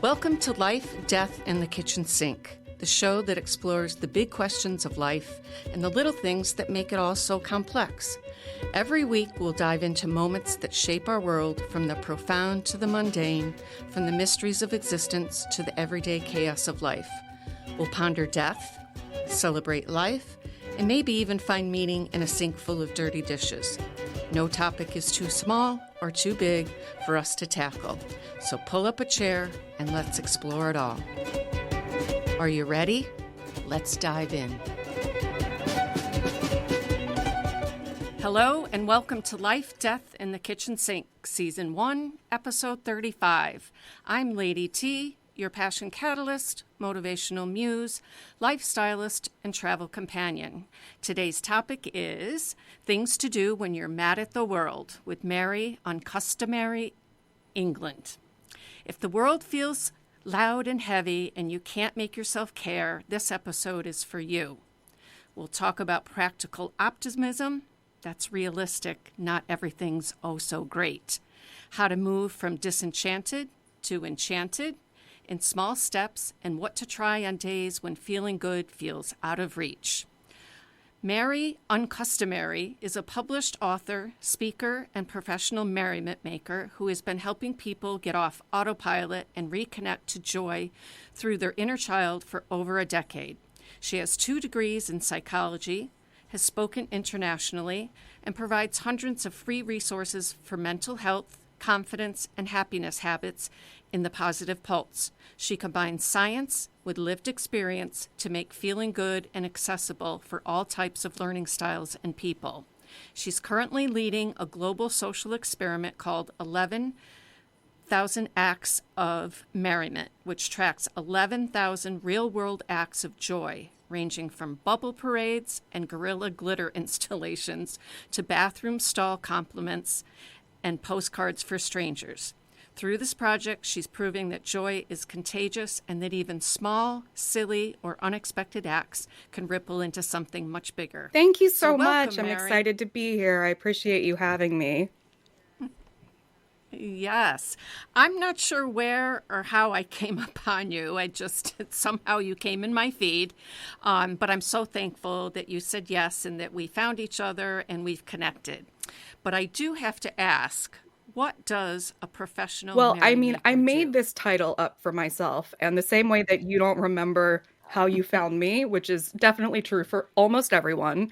Welcome to Life, Death, and the Kitchen Sink, the show that explores the big questions of life and the little things that make it all so complex. Every week, we'll dive into moments that shape our world, from the profound to the mundane, from the mysteries of existence to the everyday chaos of life. We'll ponder death, celebrate life, and maybe even find meaning in a sink full of dirty dishes. No topic is too small or too big for us to tackle. So pull up a chair and let's explore it all. Are you ready? Let's dive in. Hello and welcome to Life, Death, and the Kitchen Sink, Season 1, Episode 35. I'm Lady T, your passion catalyst, motivational muse, lifestylist, and travel companion. Today's topic is things to do when you're mad at the world with Mary on customary England. If the world feels loud and heavy and you can't make yourself care, this episode is for you. We'll talk about practical optimism. That's realistic. Not everything's oh so great. How to move from disenchanted to enchanted in small steps, and what to try on days when feeling good feels out of reach. Mary Uncustomary is a published author, speaker, and professional merriment maker who has been helping people get off autopilot and reconnect to joy through their inner child for over a decade. She has 2 degrees in psychology, has spoken internationally, and provides hundreds of free resources for mental health, confidence, and happiness habits in the Positive Pulse. She combines science with lived experience to make feeling good and accessible for all types of learning styles and people. She's currently leading a global social experiment called 11,000 Acts of Merriment, which tracks 11,000 real-world acts of joy, ranging from bubble parades and gorilla glitter installations to bathroom stall compliments and postcards for strangers. Through this project, she's proving that joy is contagious and that even small, silly, or unexpected acts can ripple into something much bigger. Thank you so much. Welcome, I'm Mary. excited to be here. I appreciate you having me. Yes. I'm not sure where or how I came upon you. Somehow you came in my feed. But I'm so thankful that you said yes and that we found each other and we've connected. But I do have to ask, what does a professional I merrymaker made do? this title up for myself, and the same way that you don't remember how you found me, which is definitely true for almost everyone,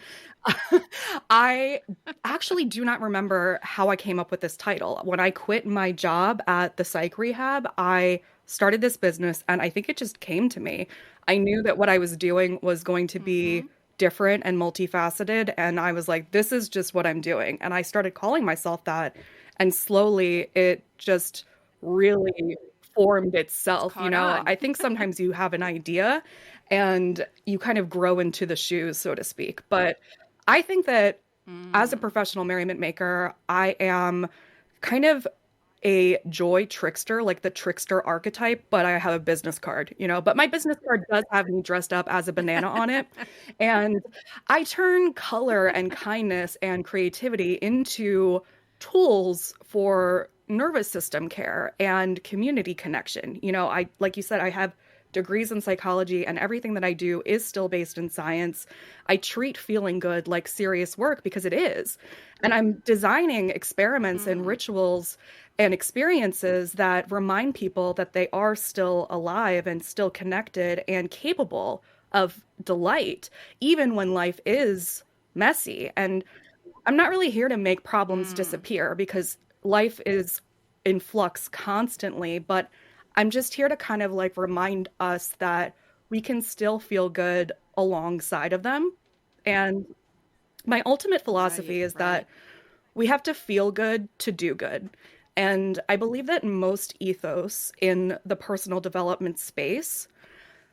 I actually do not remember how I came up with this title. When I quit my job at the psych rehab, I started this business, and I think it just came to me. I knew that what I was doing was going to be different and multifaceted, and I was like, this is just what I'm doing. And I started calling myself that. And slowly it just really formed itself. Caught on. I think sometimes you have an idea and you kind of grow into the shoes, so to speak. But I think that as a professional merriment maker, I am kind of a joy trickster, like the trickster archetype, but I have a business card, but my business card does have me dressed up as a banana on it. And I turn color and kindness and creativity into tools for nervous system care and community connection. Like you said, I have degrees in psychology, and everything that I do is still based in science. I treat feeling good like serious work because it is. And I'm designing experiments and rituals and experiences that remind people that they are still alive and still connected and capable of delight, even when life is messy. And I'm not really here to make problems disappear, because life is in flux constantly, but I'm just here to kind of like remind us that we can still feel good alongside of them. And my ultimate philosophy is that we have to feel good to do good. And I believe that most ethos in the personal development space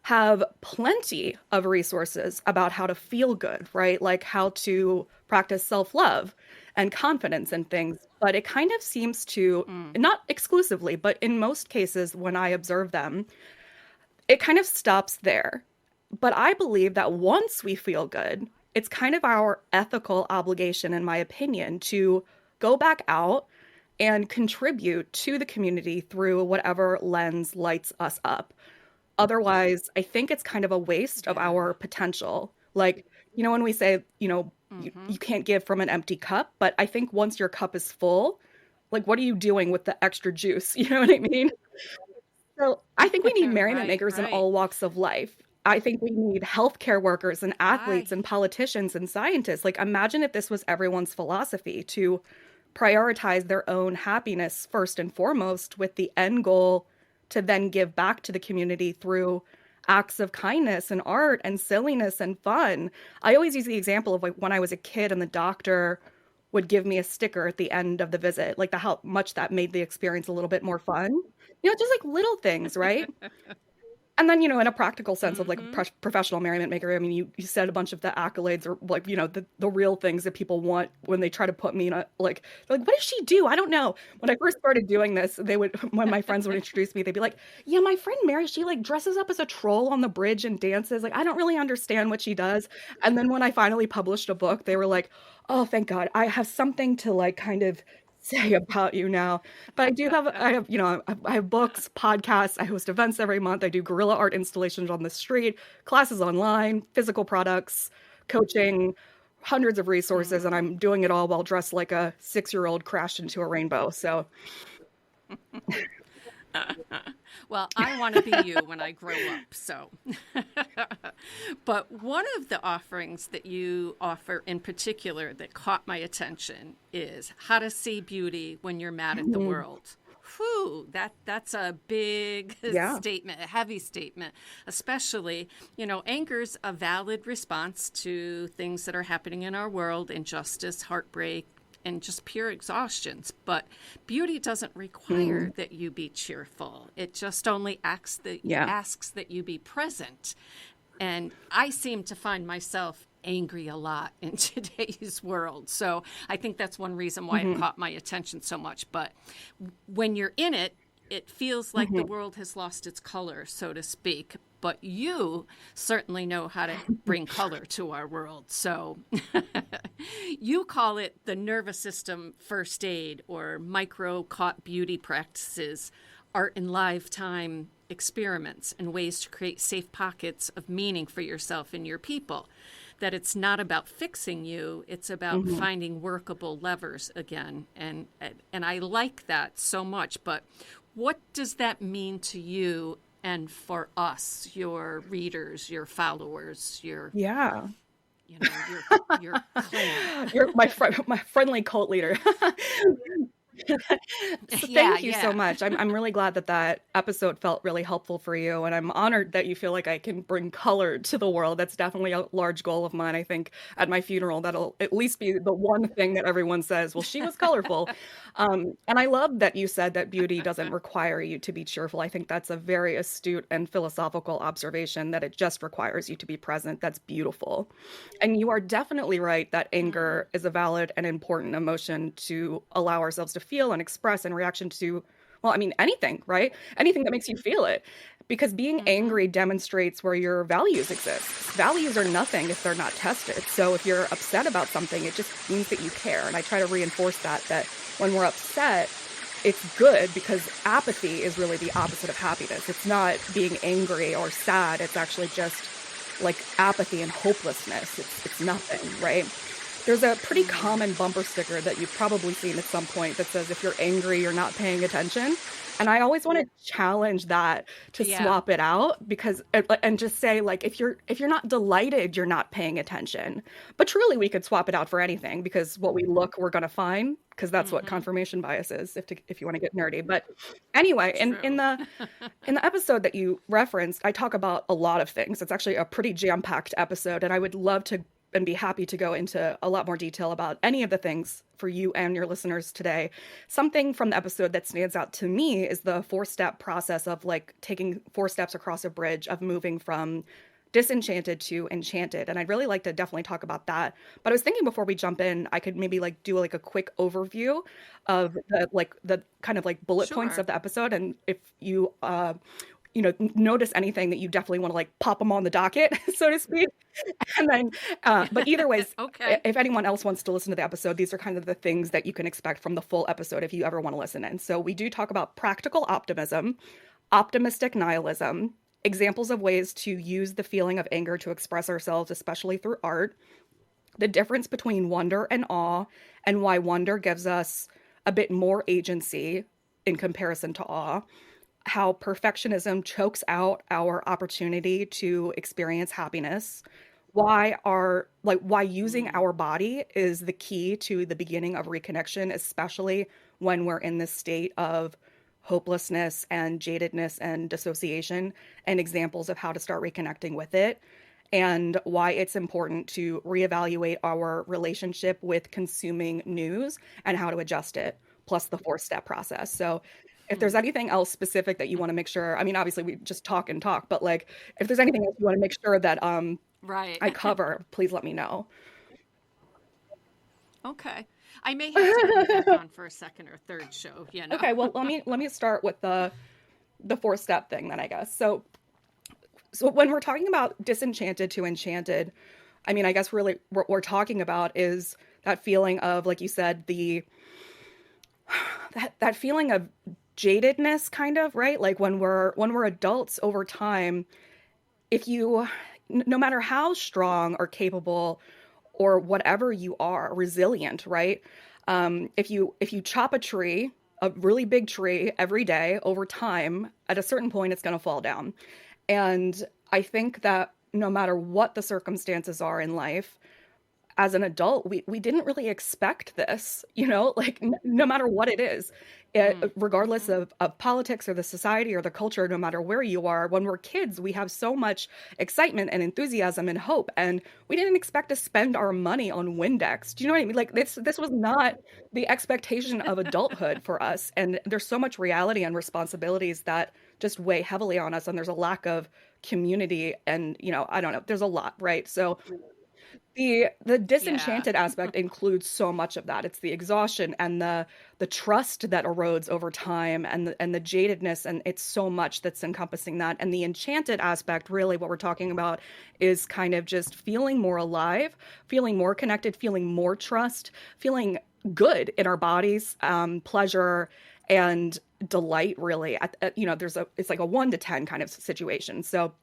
have plenty of resources about how to feel good, right? Like how to practice self-love and confidence and things. But it kind of seems to, not exclusively, but in most cases when I observe them, it kind of stops there. But I believe that once we feel good, it's kind of our ethical obligation, in my opinion, to go back out and contribute to the community through whatever lens lights us up. Otherwise, I think it's kind of a waste of Yeah. our potential. Like, when we say, you can't give from an empty cup, but I think once your cup is full, like, what are you doing with the extra juice? You know what I mean? So I think we need merriment Right, makers in right. all walks of life. I think we need healthcare workers and athletes I and politicians and scientists. Like, imagine if this was everyone's philosophy to prioritize their own happiness first and foremost, with the end goal to then give back to the community through acts of kindness and art and silliness and fun. I always use the example of like when I was a kid and the doctor would give me a sticker at the end of the visit, like the how much that made the experience a little bit more fun. Just like little things, right? And then, in a practical sense of like a Mm-hmm. professional merriment maker, I mean, you said a bunch of the accolades or like, the real things that people want when they try to put me in a, like, they're like, what does she do? I don't know. When I first started doing this, when my friends would introduce me, they'd be like, yeah, my friend Mary, she like dresses up as a troll on the bridge and dances. Like, I don't really understand what she does. And then when I finally published a book, they were like, oh, thank God, I have something to like kind of say about you now. But I have books, podcasts, I host events every month. I do guerrilla art installations on the street, classes online, physical products, coaching, hundreds of resources, and I'm doing it all while dressed like a 6-year-old crashed into a rainbow. So, Well, I want to be you when I grow up, so. But one of the offerings that you offer in particular that caught my attention is how to see beauty when you're mad at the mhm, world. Whew, that's a big yeah. statement, a heavy statement, especially, anger's a valid response to things that are happening in our world, injustice, heartbreak, and just pure exhaustions. But beauty doesn't require Mm, that you be cheerful. It just only yeah. asks that you be present. And I seem to find myself angry a lot in today's world. So I think that's one reason why it hmm caught my attention so much. But when you're in it, it feels like the hmm world has lost its color, so to speak. But you certainly know how to bring color to our world. So you call it the nervous system first aid or micro caught beauty practices, art and lifetime experiments, and ways to create safe pockets of meaning for yourself and your people. That it's not about fixing you, it's about hmm finding workable levers again. And I like that so much. But what does that mean to you and for us, your readers, your followers, Yeah. your clan? You're my friendly cult leader. So Yeah, thank you so yeah. much. I'm really glad that that episode felt really helpful for you, and I'm honored that you feel like I can bring color to the world. That's definitely a large goal of mine. I think at my funeral, that'll at least be the one thing that everyone says, well, she was colorful. And I love that you said that beauty doesn't require you to be cheerful. I think that's a very astute and philosophical observation, that it just requires you to be present. That's beautiful. And you are definitely right that Mm, anger is a valid and important emotion to allow ourselves to feel and express in reaction to, well, I mean, anything, right? Anything that makes you feel it. Because being mm-hmm. angry demonstrates where your values exist. Values are nothing if they're not tested. So if you're upset about something, it just means that you care. And I try to reinforce that when we're upset, it's good, because apathy is really the opposite of happiness. It's not being angry or sad. It's actually just like apathy and hopelessness. It's nothing, right? There's a pretty common bumper sticker that you've probably seen at some point that says, if you're angry, you're not paying attention. And I always want to challenge that, to Yeah. swap it out, because and just say, like, if you're not delighted, you're not paying attention. But truly we could swap it out for anything, because what we look, we're going to find, because that's what Mm-hmm. confirmation bias is, if you want to get nerdy. But anyway, in True. the episode that you referenced, I talk about a lot of things. It's actually a pretty jam-packed episode, and I would love to and be happy to go into a lot more detail about any of the things for you and your listeners today. Something from the episode that stands out to me is the 4-step process of like taking 4 steps across a bridge, of moving from disenchanted to enchanted. And I'd really like to definitely talk about that. But I was thinking before we jump in, I could maybe like do like a quick overview of the kind of like bullet points Sure. of the episode. And if you notice anything that you definitely want to like pop them on the docket, so to speak. And then, but either ways, Okay. if anyone else wants to listen to the episode, these are kind of the things that you can expect from the full episode if you ever want to listen in. So we do talk about practical optimism, optimistic nihilism, examples of ways to use the feeling of anger to express ourselves, especially through art, the difference between wonder and awe, and why wonder gives us a bit more agency in comparison to awe, how perfectionism chokes out our opportunity to experience happiness, why using Mm. our body is the key to the beginning of reconnection, especially when we're in this state of hopelessness and jadedness and dissociation, and examples of how to start reconnecting with it, and why it's important to reevaluate our relationship with consuming news and how to adjust it, plus the four-step process. So if there's Mm. anything else specific that you want to make sure, I mean, obviously we just talk and talk, but like if there's anything else you want to make sure that Right. I cover, please let me know. Okay. I may have to have you back on for a second or third show, you know. Okay, well let me start with the four-step thing then, I guess. So when we're talking about disenchanted to enchanted, I mean, I guess really what we're talking about is that feeling of, like you said, the that feeling of jadedness kind of, right? Like when we're adults over time, if you no matter how strong or capable or whatever you are, resilient, right? If you chop a tree, a really big tree every day over time, at a certain point it's going to fall down. And I think that no matter what the circumstances are in life, as an adult, we didn't really expect this, like no matter what it is, Mm. regardless Hmm. of politics or the society or the culture, no matter where you are, when we're kids, we have so much excitement and enthusiasm and hope. And we didn't expect to spend our money on Windex. Do you know what I mean? Like this was not the expectation of adulthood for us. And there's so much reality and responsibilities that just weigh heavily on us. And there's a lack of community and, I don't know, there's a lot, right? So the Yeah. disenchanted aspect includes so much of that. It's the exhaustion and the trust that erodes over time, and the jadedness, and it's so much that's encompassing that. And the enchanted aspect, really what we're talking about, is kind of just feeling more alive, feeling more connected, feeling more trust, feeling good in our bodies, pleasure and delight, really. It's like a 1 to 10 kind of situation. So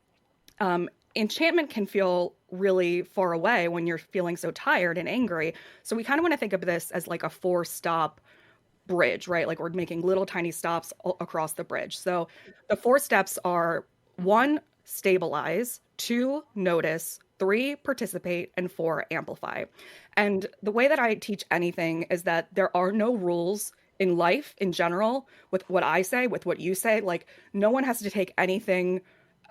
enchantment can feel really far away when you're feeling so tired and angry. So we kind of want to think of this as like a four-stop bridge, right? Like we're making little tiny stops across the bridge. So the four steps are: Hmm. one, stabilize; two, notice; three, participate; and four, amplify. And the way that I teach anything is that there are no rules in life in general with what I say, with what you say. Like no one has to take anything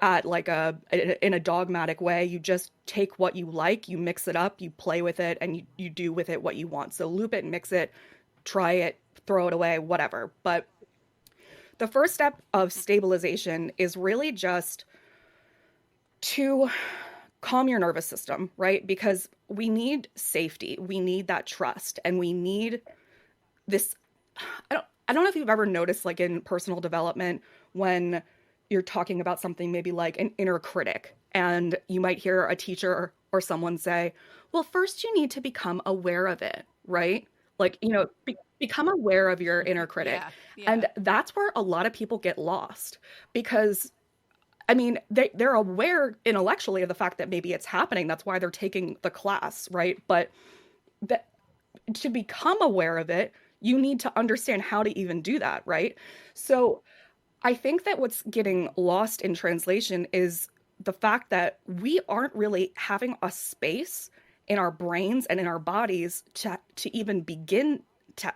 at like in a dogmatic way. You just take what you like, you mix it up, you play with it, and you do with it what you want. So loop it, mix it, try it, throw it away, whatever. But the first step of stabilization is really just to calm your nervous system, right? Because we need safety, we need that trust, and we need this. I don't know if you've ever noticed, like in personal development, when you're talking about something maybe like an inner critic, and you might hear a teacher or someone say, well, first you need to become aware of it, right? Like, become aware of your inner critic. Yeah. Yeah. And that's where a lot of people get lost, because I mean, they're aware intellectually of the fact that maybe it's happening. That's why they're taking the class, right? But that to become aware of it, you need to understand how to even do that, right? So I think that what's getting lost in translation is the fact that we aren't really having a space in our brains and in our bodies to even begin to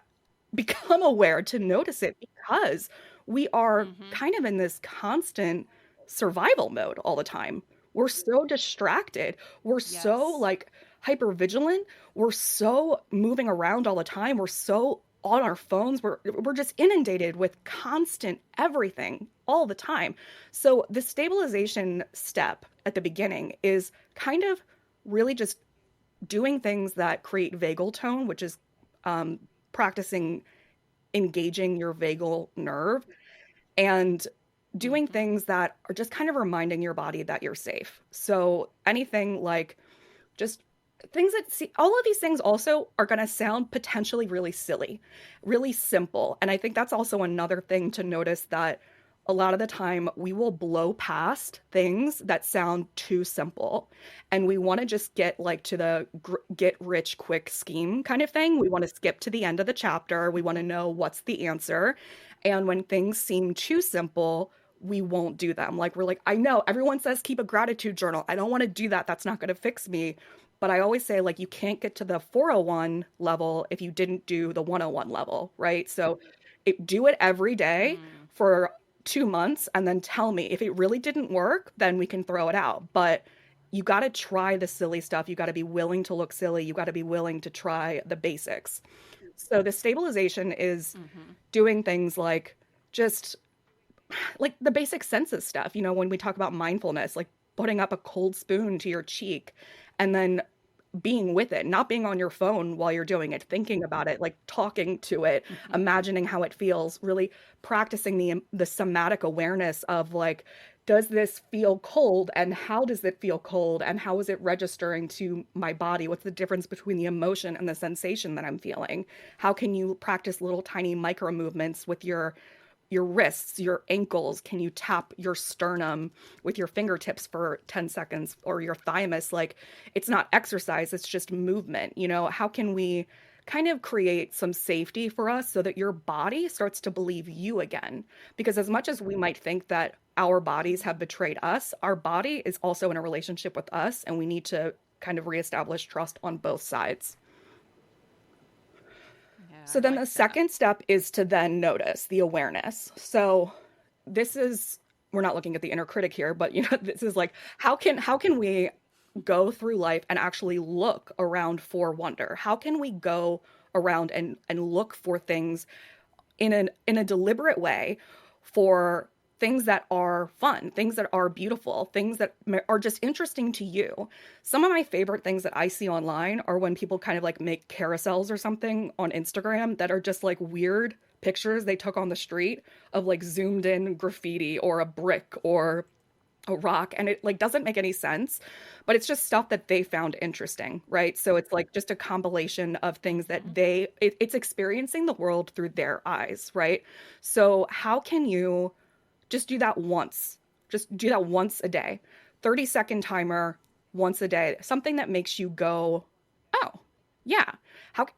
become aware, to notice it, because we are Hmm. kind of in this constant survival mode all the time. We're so distracted. We're so Yes. like hyper vigilant. We're so moving around all the time. We're so on our phones. We're just inundated with constant everything all the time. So the stabilization step at the beginning is kind of really just doing things that create vagal tone, which is um, practicing engaging your vagal nerve, and doing Mm-hmm. things that are just kind of reminding your body that you're safe. So anything like just things that see, all of these things also are going to sound potentially really silly, really simple. And I think that's also another thing to notice, that a lot of the time we will blow past things that sound too simple. And we want to just get like to the get rich quick scheme kind of thing. We want to skip to the end of the chapter. We want to know what's the answer. And when things seem too simple, we won't do them. Like, we're like, I know everyone says keep a gratitude journal. I don't want to do that. That's not going to fix me. But I always say, like, you can't get to the 401 level if you didn't do the 101 level, right? So do it every day Mm. for 2 months and then tell me if it really didn't work, then we can throw it out. But you got to try the silly stuff. You got to be willing to look silly. You got to be willing to try the basics. So the stabilization is Mm-hmm. doing things just like the basic senses stuff. When we talk about mindfulness, like putting up a cold spoon to your cheek and then being with it, not being on your phone while you're doing it, thinking about it, like talking to it, imagining how it feels, really practicing the somatic awareness of like, does this feel cold and how does it feel cold and how is it registering to my body? What's the difference between the emotion and the sensation that I'm feeling? How can you practice little tiny micro movements with your wrists, your ankles? Can you tap your sternum with your fingertips for 10 seconds, or your thymus? Like, it's not exercise, it's just movement. How can we kind of create some safety for us so that your body starts to believe you again? Because as much as we might think that our bodies have betrayed us, our body is also in a relationship with us, and we need to kind of reestablish trust on both sides. Yeah, So I then the like that. second step is to then notice the awareness. So this is, we're not looking at the inner critic here, but this is like, how can we go through life and actually look around for wonder? How can we go around and look for things in a deliberate way, for things that are fun, things that are beautiful, things that are just interesting to you. Some of my favorite things that I see online are when people kind of like make carousels or something on Instagram that are just like weird pictures they took on the street of like zoomed in graffiti or a brick or a rock, and it like doesn't make any sense, but it's just stuff that they found interesting, right? So it's like just a compilation of things that Mm-hmm. it's experiencing the world through their eyes, right? So how can you just do that once? Just do that once a day. 30-second timer, once a day. Something that makes you go, "Oh, yeah."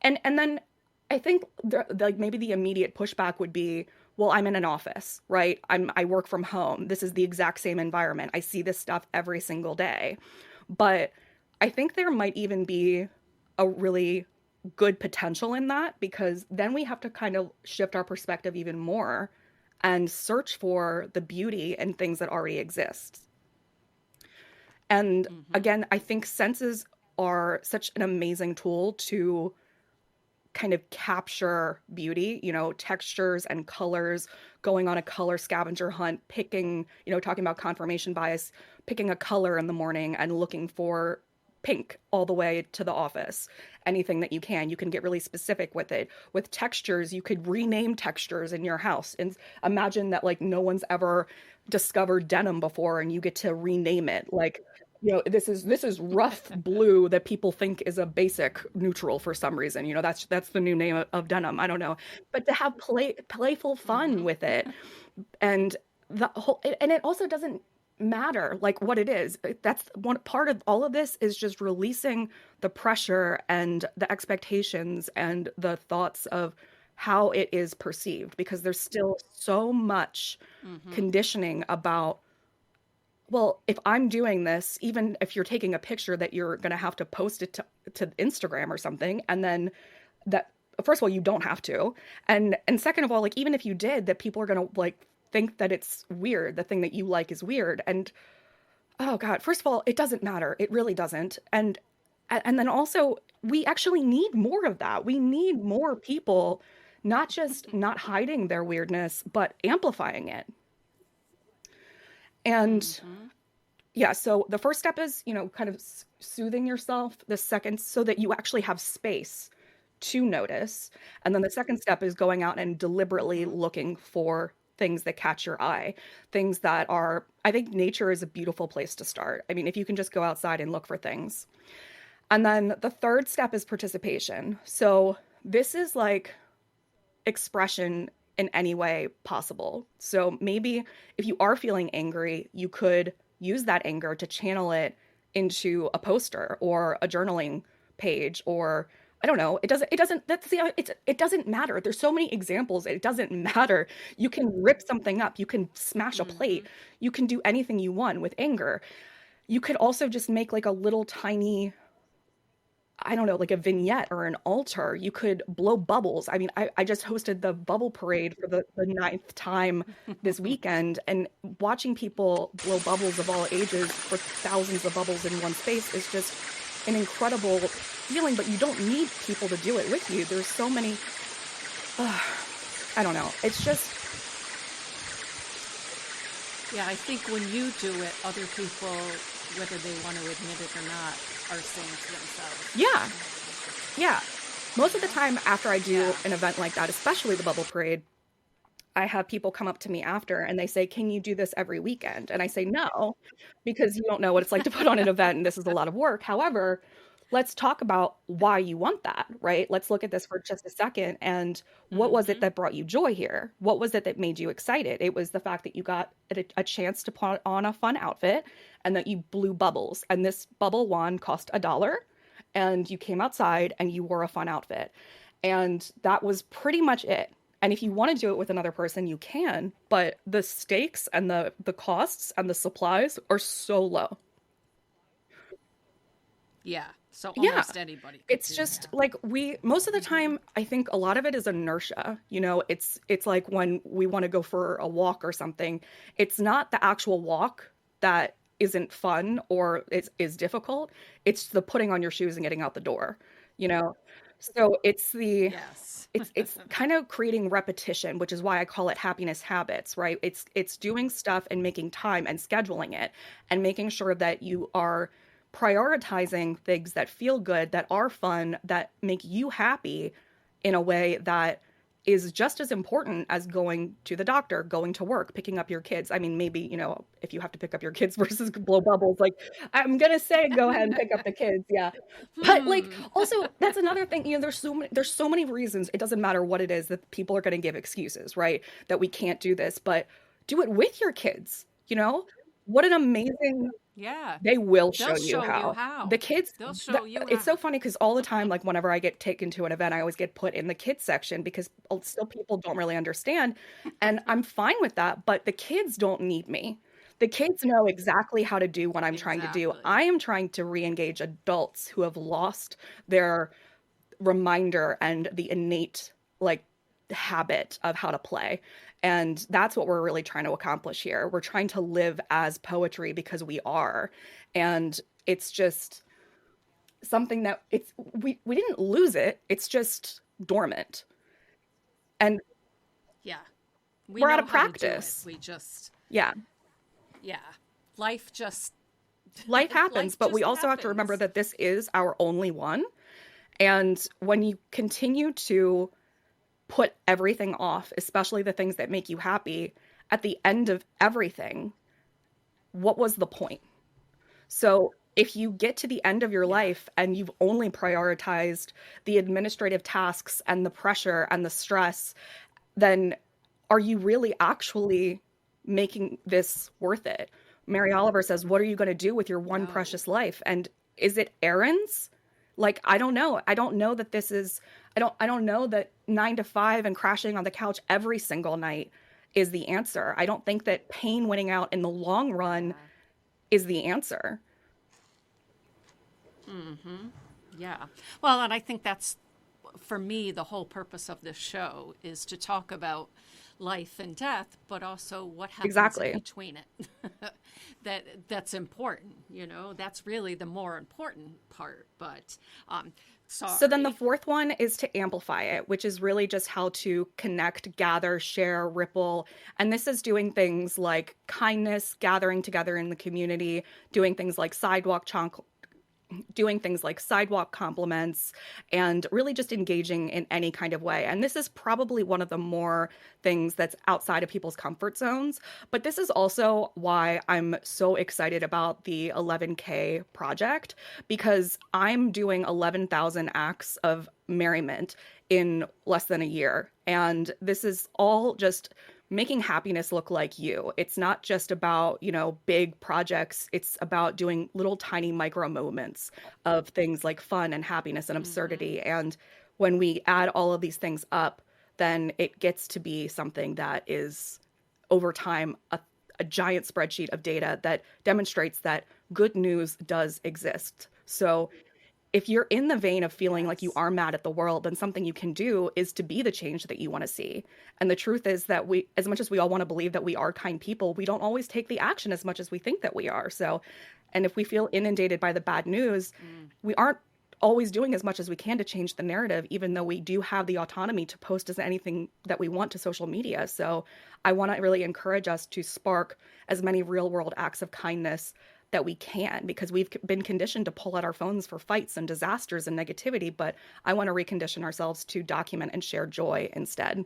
And then I think like maybe the immediate pushback would be, "Well, I'm in an office, right? I work from home. This is the exact same environment. I see this stuff every single day." But I think there might even be a really good potential in that, because then we have to kind of shift our perspective even more and search for the beauty in things that already exist. And Mm-hmm. again, I think senses are such an amazing tool to kind of capture beauty, textures and colors, going on a color scavenger hunt, picking, talking about confirmation bias, picking a color in the morning and looking for pink all the way to the office. Anything that you can. You can get really specific with it. With textures, you could rename textures in your house and imagine that like no one's ever discovered denim before and you get to rename it. Like, this is rough blue that people think is a basic neutral for some reason. That's the new name of denim. I don't know. But to have playful fun Mm-hmm. with it, and it also doesn't matter like what it is. That's one part of all of this, is just releasing the pressure and the expectations and the thoughts of how it is perceived, because there's still so much Mm-hmm. conditioning about, well, if I'm doing this, even if you're taking a picture that you're going to have to post it to Instagram or something, and then that, first of all, you don't have to. And second of all, like, even if you did, that people are going to like think that it's weird. The thing that you like is weird. And oh God, first of all, it doesn't matter. It really doesn't. And then also, we actually need more of that. We need more people not just not hiding their weirdness, but amplifying it. And Mm-hmm. yeah, so the first step is, kind of soothing yourself. The second, so that you actually have space to notice. And then the second step is going out and deliberately Mm-hmm. looking for things that catch your eye, things that are, I think nature is a beautiful place to start. I mean, if you can just go outside and look for things. And then the third step is participation. So this is like expression in any way possible. So maybe if you are feeling angry, you could use that anger to channel it into a poster or a journaling page, or I don't know. It doesn't matter. There's so many examples. It doesn't matter. You can rip something up. You can smash a plate. Mm-hmm. You can do anything you want with anger. You could also just make like a little tiny, I don't know, like a vignette or an altar. You could blow bubbles. I mean, I just hosted the bubble parade for the ninth time this weekend, and watching people blow bubbles of all ages for thousands of bubbles in one space is just an incredible feeling, but you don't need people to do it with you. There's so many, I don't know. It's just, Yeah, I think when you do it, other people, whether they want to admit it or not, are saying to themselves, yeah, yeah. Most of the you know? time after I do Yeah. an event like that, especially the bubble parade, I have people come up to me after and they say, "Can you do this every weekend?" And I say, "No, because you don't know what it's like to put on an event and this is a lot of work." However, let's talk about why you want that, right? Let's look at this for just a second. And what was it Mm-hmm. that brought you joy here? What was it that made you excited? It was the fact that you got a chance to put on a fun outfit and that you blew bubbles. And this bubble wand cost $1. And you came outside and you wore a fun outfit. And that was pretty much it. And if you want to do it with another person, you can, but the stakes and the costs and the supplies are so low. Yeah. So Yeah. almost anybody could It's do just that. like we most of the Mm-hmm. time, I think a lot of it is inertia. You know, it's like when we want to go for a walk or something, it's not the actual walk that isn't fun or is difficult. It's the putting on your shoes and getting out the door, you know. So Yes. it's kind of creating repetition, which is why I call it happiness habits, right? It's doing stuff and making time and scheduling it and making sure that you are prioritizing things that feel good, that are fun, that make you happy in a way that is just as important as going to the doctor, going to work, picking up your kids. I mean, maybe, you know, if you have to pick up your kids versus blow bubbles, like I'm gonna say go ahead and pick up the kids. Yeah. But like Hmm. also that's another thing, you know, there's so many reasons. It doesn't matter what it is that people are gonna give excuses, right? That we can't do this, but do it with your kids, you know? What an amazing Yeah. they will They'll show you show you how. The how. kids, They'll show you it's so how. funny because all the time, like whenever I get taken to an event, I always get put in the kids section because still people don't really understand. And I'm fine with that, but the kids don't need me. The kids know exactly how to do what I'm trying to do. Exactly. I am trying to re-engage adults who have lost their reminder and the innate like habit of how to play. And that's what we're really trying to accomplish here. We're trying to live as poetry because we are. And it's just something that we didn't lose it. It's just dormant. And Yeah. We we're out know of how to do it. practice. We just, Yeah. yeah. Life just, Life happens, life but we just also have to remember happens. that this is our only one. And when you continue to put everything off, especially the things that make you happy, at the end of everything, what was the point? So if you get to the end of your Yeah. life and you've only prioritized the administrative tasks and the pressure and the stress, then are you really actually making this worth it? Mary Oliver says, "What are you going to do with your one No. precious life?" And is it errands? Like, I don't know. I don't know that this is, I don't know that 9 to 5 and crashing on the couch every single night is the answer. I don't think that pain winning out in the long run Yeah. is the answer. Mm-hmm. Yeah. Well, and I think that's, for me, the whole purpose of this show is to talk about life and death, but also what happens in Exactly. between it. That's important, you know. That's really the more important part. But So then the sorry. fourth one is to amplify it, which is really just how to connect, gather, share, ripple. And this is doing things like kindness, gathering together in the community, doing things like doing things like sidewalk compliments and really just engaging in any kind of way. And this is probably one of the more things that's outside of people's comfort zones. But this is also why I'm so excited about the 11K project, because I'm doing 11,000 acts of merriment in less than a year. And this is all just making happiness look like you. It's not just about, big projects. It's about doing little tiny micro moments of things like fun and happiness and absurdity. And when we add all of these things up, then it gets to be something that is over time a giant spreadsheet of data that demonstrates that good news does exist. So if you're in the vein of feeling like you are mad at the world, then something you can do is to be the change that you want to see. And the truth is that as much as we all want to believe that we are kind people, we don't always take the action as much as we think that we are. So, and if we feel inundated by the bad news, we aren't always doing as much as we can to change the narrative, even though we do have the autonomy to post as anything that we want to social media. So I want to really encourage us to spark as many real world acts of kindness that we can, because we've been conditioned to pull out our phones for fights and disasters and negativity. But I want to recondition ourselves to document and share joy instead.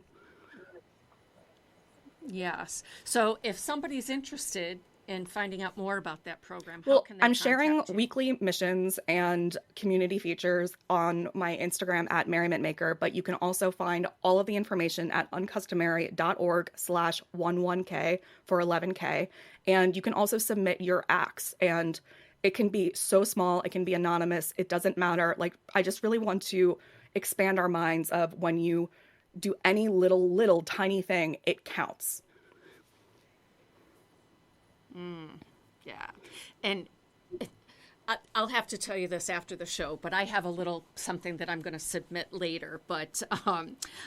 Yes. So if somebody's interested in finding out more about that program, how Well, can they I'm sharing contact you? weekly missions and community features on my Instagram at Merriment Maker, but you can also find all of the information at uncustomary.org/11K for 11K. And you can also submit your acts, and it can be so small, it can be anonymous, it doesn't matter. Like, I just really want to expand our minds of when you do any little tiny thing, it counts. Yeah. And I'll have to tell you this after the show, but I have a little something that I'm going to submit later. But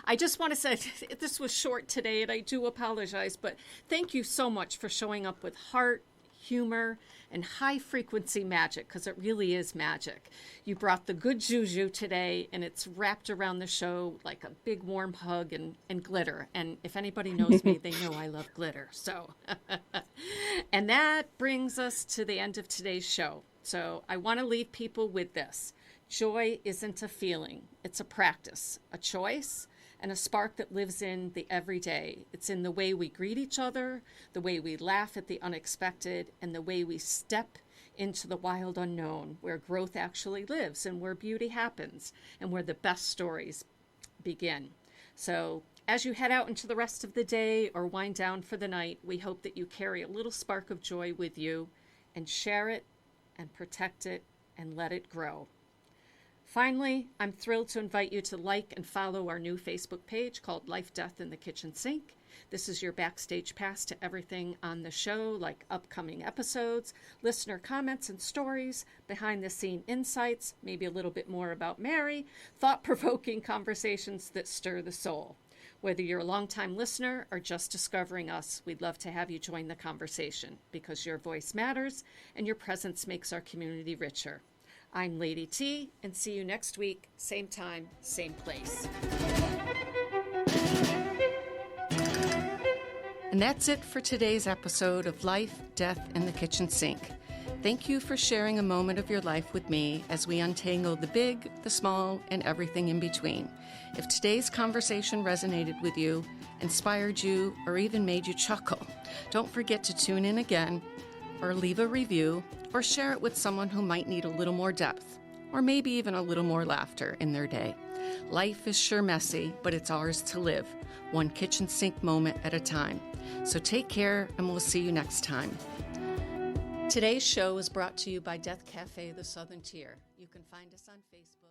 I just want to say this was short today, and I do apologize. But thank you so much for showing up with heart, humor, and high frequency magic, because it really is magic. You brought the good juju today, and it's wrapped around the show like a big warm hug and glitter. And if anybody knows me, they know I love glitter. So, and that brings us to the end of today's show. So I want to leave people with this. Joy isn't a feeling, it's a practice, a choice, and a spark that lives in the everyday. It's in the way we greet each other, the way we laugh at the unexpected, and the way we step into the wild unknown, where growth actually lives and where beauty happens and where the best stories begin. So as you head out into the rest of the day or wind down for the night, we hope that you carry a little spark of joy with you and share it and protect it and let it grow. Finally, I'm thrilled to invite you to like and follow our new Facebook page called Life, Death in the Kitchen Sink. This is your backstage pass to everything on the show, like upcoming episodes, listener comments and stories, behind-the-scene insights, maybe a little bit more about Mary, thought-provoking conversations that stir the soul. Whether you're a longtime listener or just discovering us, we'd love to have you join the conversation, because your voice matters and your presence makes our community richer. I'm Lady T, and see you next week, same time, same place. And that's it for today's episode of Life, Death, in the Kitchen Sink. Thank you for sharing a moment of your life with me as we untangle the big, the small, and everything in between. If today's conversation resonated with you, inspired you, or even made you chuckle, don't forget to tune in again, or leave a review, or share it with someone who might need a little more depth, or maybe even a little more laughter in their day. Life is sure messy, but it's ours to live, one kitchen sink moment at a time. So take care, and we'll see you next time. Today's show is brought to you by Death Cafe, the Southern Tier. You can find us on Facebook.